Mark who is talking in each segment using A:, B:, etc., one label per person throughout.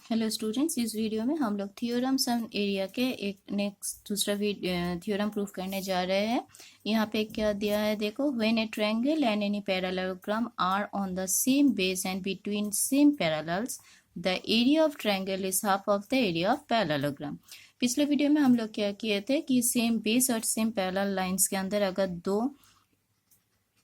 A: Hello students, इस video में हम लोग थ्योरम्स एंड एरिया के एक नेक्स्ट दूसरा थ्योरम प्रूफ करने जा रहे हैं। यहाँ पे क्या दिया है देखो, when a triangle and any parallelogram are on the same base and between same parallels the area of triangle is half of the area of parallelogram. पिछले वीडियो में हम लोग क्या किए थे कि सेम बेस और सेम पैरेलल लाइन्स के अंदर अगर दो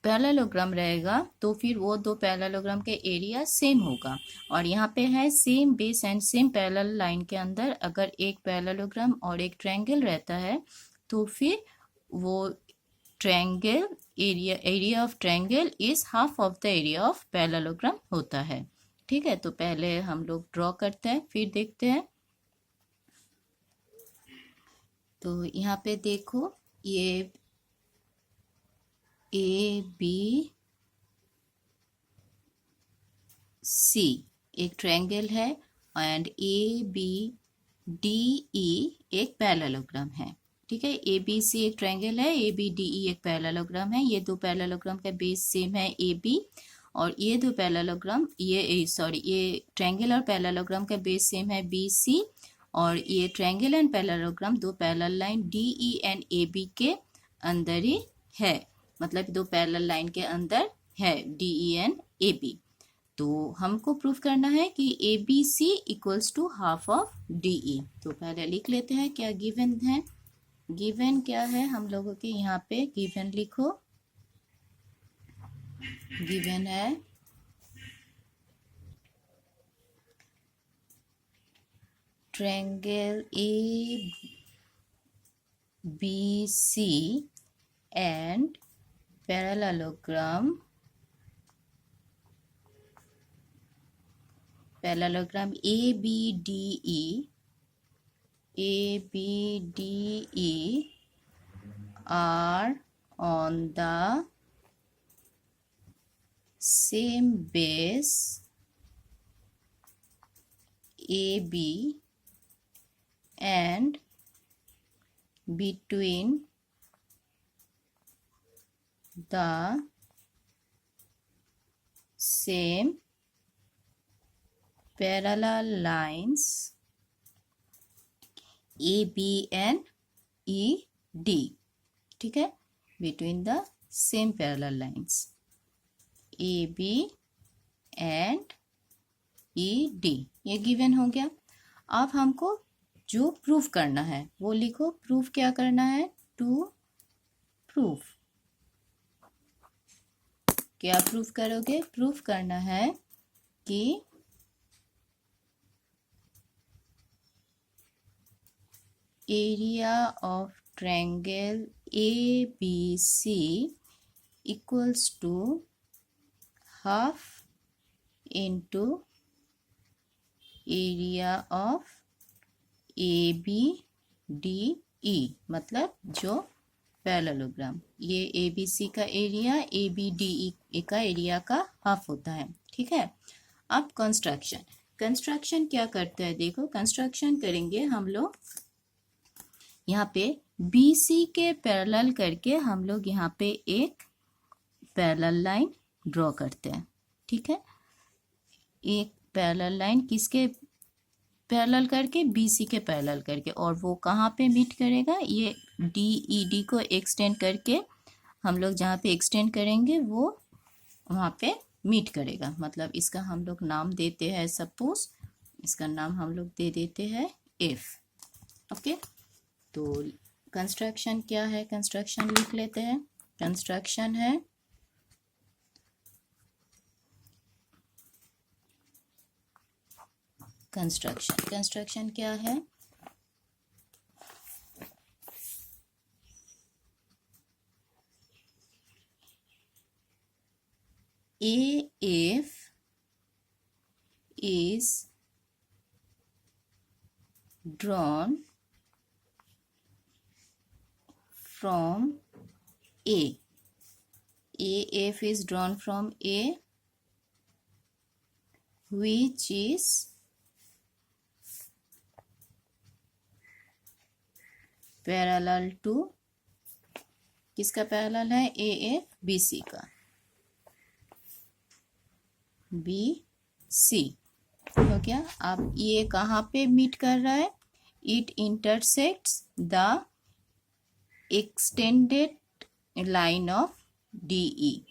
A: पैरेललोग्राम रहेगा तो फिर वो दो पैरेललोग्राम के एरिया सेम होगा। और यहाँ पे है same base and same parallel line के अंदर अगर एक पैरेललोग्राम और एक ट्रायंगल रहता है तो फिर वो triangle area of triangle is half of the area of parallelogram होता है। ठीक है, तो पहले हम लोग ड्रॉ करते हैं फिर देखते हैं। तो यहाँ पे देखो, ये ए बी सी एक ट्रायंगल है and A B D E एक पैरेललोग्राम है। ठीक है, ए बी सी एक ट्रायंगल है, ए बी डी ई एक पैरेललोग्राम है। ये दो पैरेललोग्राम का बेस सेम है ए बी, और ये दो पैरेललोग्राम ये ट्रायंगल और पैरेललोग्राम का बेस सेम है बी सी, और ये ट्रायंगल एंड पैरेललोग्राम दो parallel line D E and A B के अंदर ही है, मतलब दो पैरेलल लाइन के अंदर है D E and A B. तो हमको प्रूफ करना है कि A B C equals to half of D E. तो पहले लिख लेते हैं क्या गिवन है। गिवन क्या है हम लोगों के, यहाँ पे गिवन लिखो। गिवन है triangle A B C and parallelogram A B D E are on the same base AB and between the same parallel lines AB and ED। ठीक है, between the same parallel lines A B and E D, ये given हो गया। अब हमको जो proof करना है वो लिखो। प्रूफ क्या करना है, टू प्रूफ। क्या प्रूफ करोगे, प्रूफ करना है कि area of triangle ABC equals to half into area of ABDE, मतलब जो पैरेललोग्राम ये ABC का एरिया ABDE का एरिया का हाफ होता है। ठीक है, अब कंस्ट्रक्शन क्या करते हैं देखो। कंस्ट्रक्शन करेंगे हम लोग, यहाँ पे BC के पैरेलल करके हम लोग यहाँ पे एक पैरेलल लाइन ड्रॉ करते हैं। ठीक है, एक पैरेलल लाइन किसके पैरेलल करके, BC के पैरेलल करके, और वो कहाँ पे मीट करेगा, ये DED को एक्सटेंड करके हम लोग जहाँ पे एक्सटेंड करेंगे वो वहाँ पे मीट करेगा। मतलब इसका हम लोग नाम देते हैं, सपोज इसका नाम हम लोग दे देते हैं F। ओके, तो कंस्ट्रक्शन क्या है, कंस्ट्रक्शन लिख लेते हैं। कंस्ट्रक्शन है कंस्ट्रक्शन क्या है, AF is drawn from A। AF is drawn from A which is parallel to, किसका पैरेलल है, AF BC का, BC। हो गया। अब ये कहाँ पे मीट कर रहा है? It intersects the extended line of DE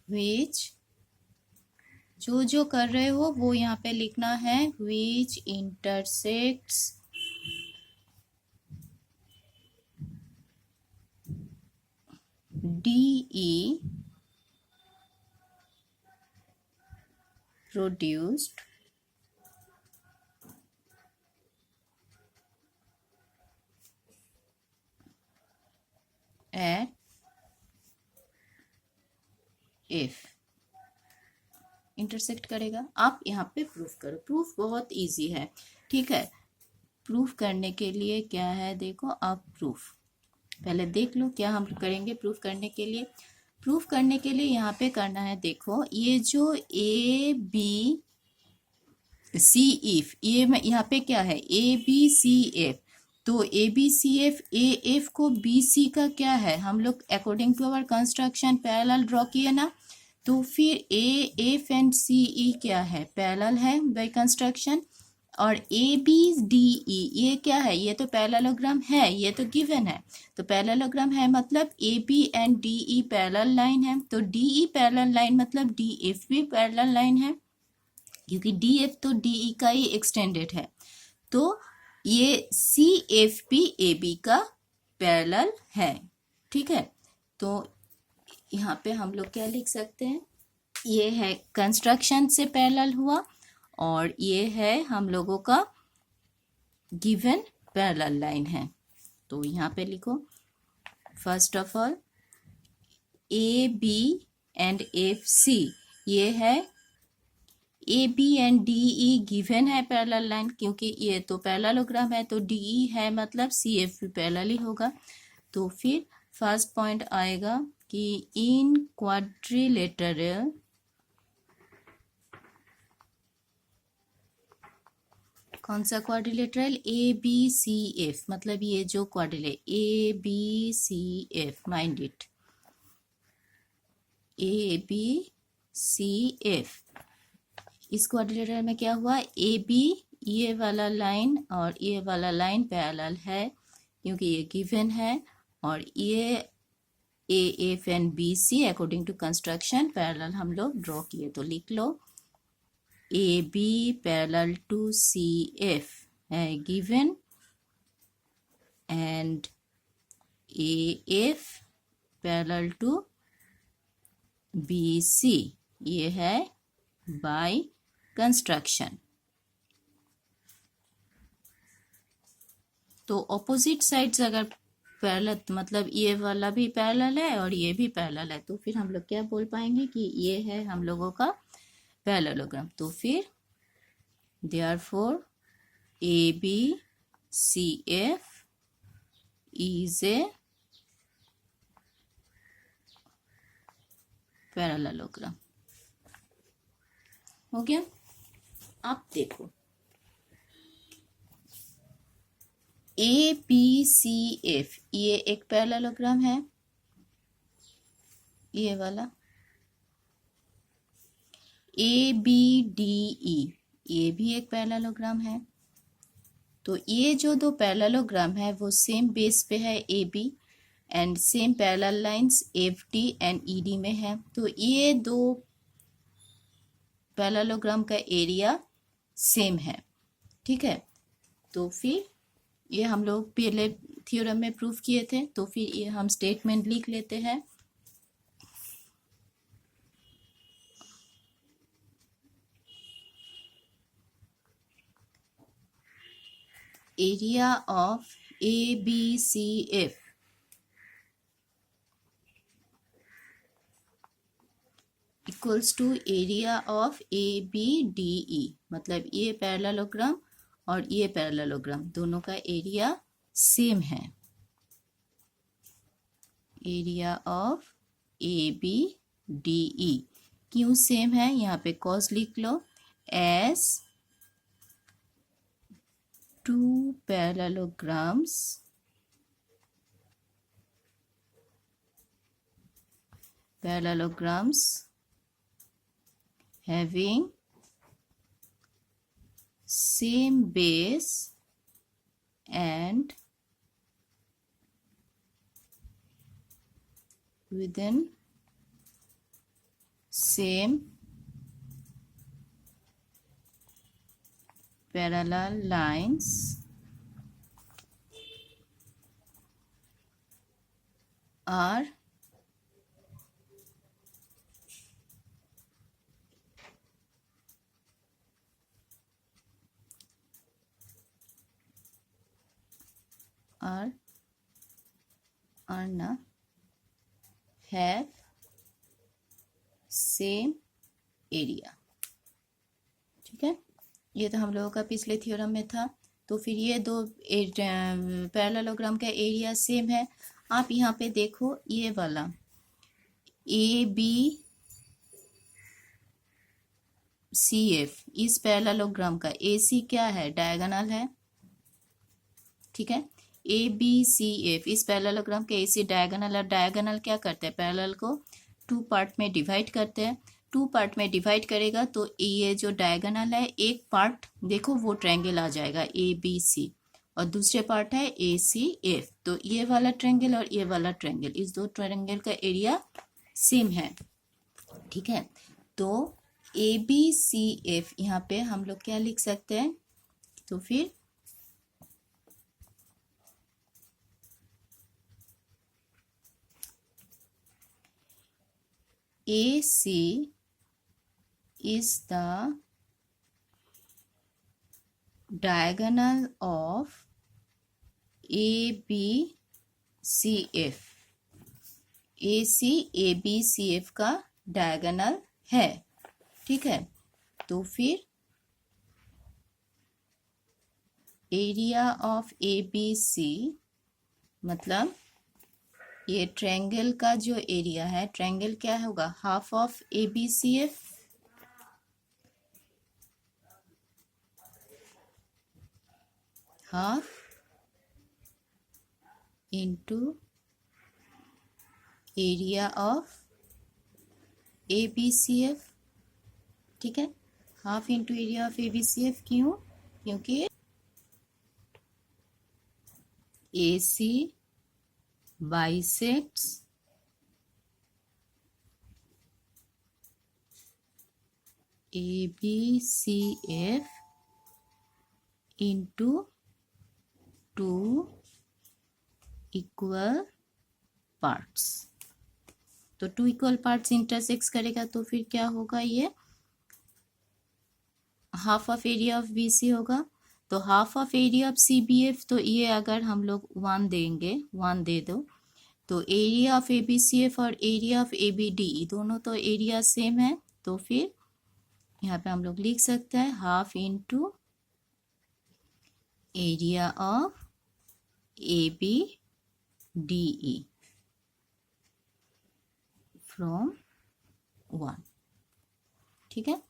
A: which, जो कर रहे हो वो यहाँ पे लिखना है, which intersects DE produced at F intersect करेगा। आप यहाँ पे प्रूफ करो। प्रूफ बहुत इजी है, ठीक है। प्रूफ करने के लिए क्या है, देखो आप प्रूफ पहले देख लो क्या हम करेंगे प्रूफ करने के लिए। प्रूफ करने के लिए यहाँ पे करना है, देखो ये जो ABCF, ये यहाँ पे क्या है, ABCF, तो ABCF AF को BC का क्या है, हम लोग according to our construction parallel draw किए ना, तो फिर AF एंड CE क्या है, पैरेलल है बाय कंस्ट्रक्शन। और ABDE ये क्या है, ये तो पैरेललोग्राम है, ये तो गिवन है, तो पैरेललोग्राम है मतलब AB and DE parallel line है, तो DE पैरेलल लाइन मतलब DF भी पैरेलल लाइन है, क्योंकि DF तो DE का ही एक्सटेंडेड है। तो ये CF भी AB का पैरेलल है, ठीक है। तो यहाँ पे हम लोग क्या लिख सकते हैं, ये है कंस्ट्रक्शन से पैरेलल हुआ और ये है हम लोगों का गिवन पैरेलल लाइन है। तो यहाँ पे लिखो, first of all AB and FC, ये है AB एंड DE गिवन है पैरेलल लाइन, क्योंकि ये तो पैरेललोग्राम है, तो DE है मतलब CF भी पैरेलल ही होगा। तो फिर फर्स्ट पॉइंट आएगा कि इन क्वाड्रिलेटरल कौन सा क्वाड्रिलेटरल, ABCF, मतलब ये जो क्वाड्रिलेट ABCF, माइंड इट, ABCF, इस क्वाड्रिलेटरल में क्या हुआ, AB ये वाला लाइन और ये वाला लाइन पैरेलल है, क्योंकि ये गिवन है, और ये AF and BC according to construction parallel हम लोग ड्रॉ किए। तो लिख लो AB पैरेलल टू CF है given, and AF parallel to BC ये है बाय कंस्ट्रक्शन। तो ऑपोजिट साइड्स अगर पैरेलल, मतलब ये वाला भी पैरेलल है और ये भी पैरेलल है, तो फिर हम लोग क्या बोल पाएंगे कि ये है हम लोगों का पैरेललोग्राम। तो फिर therefore ABCF is a parallelogram. हो गया। अब देखो ABCF ये एक पैरेललोग्राम है, ये वाला ABDE ये भी एक पैरेललोग्राम है। तो ये जो दो पैरेललोग्राम है वो सेम बेस पे है AB, and same parallel lines FD and ED में है। तो ये दो पैरेललोग्राम का एरिया सेम है, ठीक है। तो फिर ये हम लोग पहले थ्योरम में प्रूफ किए थे, तो फिर ये हम स्टेटमेंट लिख लेते हैं। Area of ABCF equals to area of ABDE, मतलब ये पैरेललोग्राम और ये पैरेललोग्राम दोनों का एरिया सेम है। एरिया ऑफ ABDE क्यों सेम है, यहाँ पे कॉज लिख लो, as two parallelograms having same base and within same parallel lines are ना have same area। ठीक है, ये तो हम लोगों का पिछले थ्योरम में था। तो फिर ये दो पैरेललोग्राम का एरिया सेम है। आप यहाँ पे देखो, ये वाला ए बी सी एफ, इस पैरेललोग्राम का ए सी क्या है, डायगोनल है। ठीक है, ए बी सी एफ, इस पैरेललोग्राम के ए सी डायगोनल है। डायगोनल क्या करते हैं, पैरेलल को टू पार्ट में डिवाइड करते हैं। टू पार्ट में डिवाइड करेगा तो ये जो डायगोनल है, एक पार्ट देखो वो ट्रायंगल आ जाएगा ए बी सी, और दूसरे पार्ट है ए सी एफ। तो ये वाला ट्रायंगल और ये वाला ट्रायंगल, इस दो ट्रायंगल का एरिया सेम है। ठीक है, तो ए बी सी एफ यहाँ पे हम लोग क्या लिख सकते हैं, तो फिर AC is the diagonal of ABCF। AC ABCF का डायगोनल है। ठीक है, तो फिर एरिया ऑफ ABC मतलब ये ट्रायंगल का जो एरिया है, ट्रायंगल क्या होगा, half of ABCF half into area of ABCF। ठीक है, half into area of ABCF, क्यों, क्योंकि AC bisects ABCF into two equal parts। तो टू इक्वल पार्ट्स इंटरसेक्स करेगा तो फिर क्या होगा, ये half of area of BC होगा। तो half of area of CBF, तो ये अगर हम लोग 1 देंगे, 1 दे दो, तो एरिया ऑफ ABCF और एरिया ऑफ ABD दोनों तो एरिया सेम है। तो फिर यहाँ पे हम लोग लिख सकते हैं half into area of ABDE from 1। ठीक है,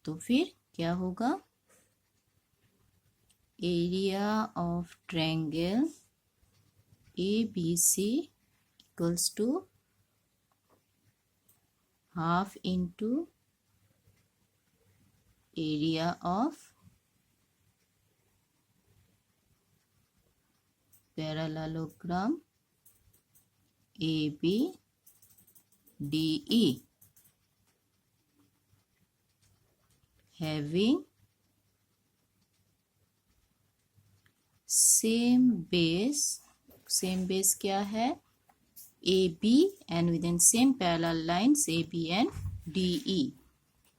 A: तो फिर क्या होगा, area of triangle ABC equals to half into area of parallelogram ABDE having same base क्या है, AB and within same parallel lines AB and DE,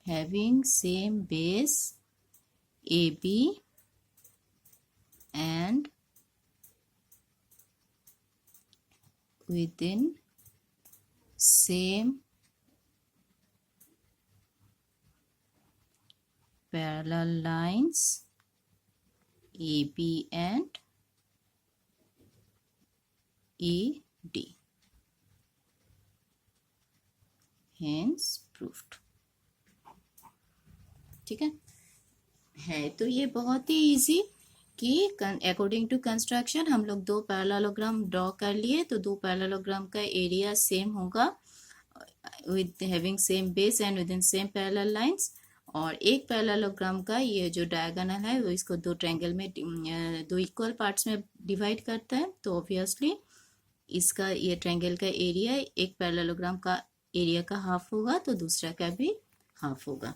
A: having same base AB and within same parallel lines AB and ED, hence proved। ठीक है, तो ये बहुत ही easy कि according to construction हम लोग दो पैरेललोग्राम ड्रॉ कर लिए, तो दो पैरेललोग्राम का एरिया सेम होगा with having same base and with in same parallel lines, और एक पैरेललोग्राम का ये जो डायगोनल है वो इसको दो ट्रायंगल में दो इक्वल पार्ट्स में डिवाइड करता है, तो ऑब्वियसली इसका ये ट्रायंगल का एरिया एक पैरेललोग्राम का एरिया का हाफ होगा, तो दूसरा का भी हाफ होगा।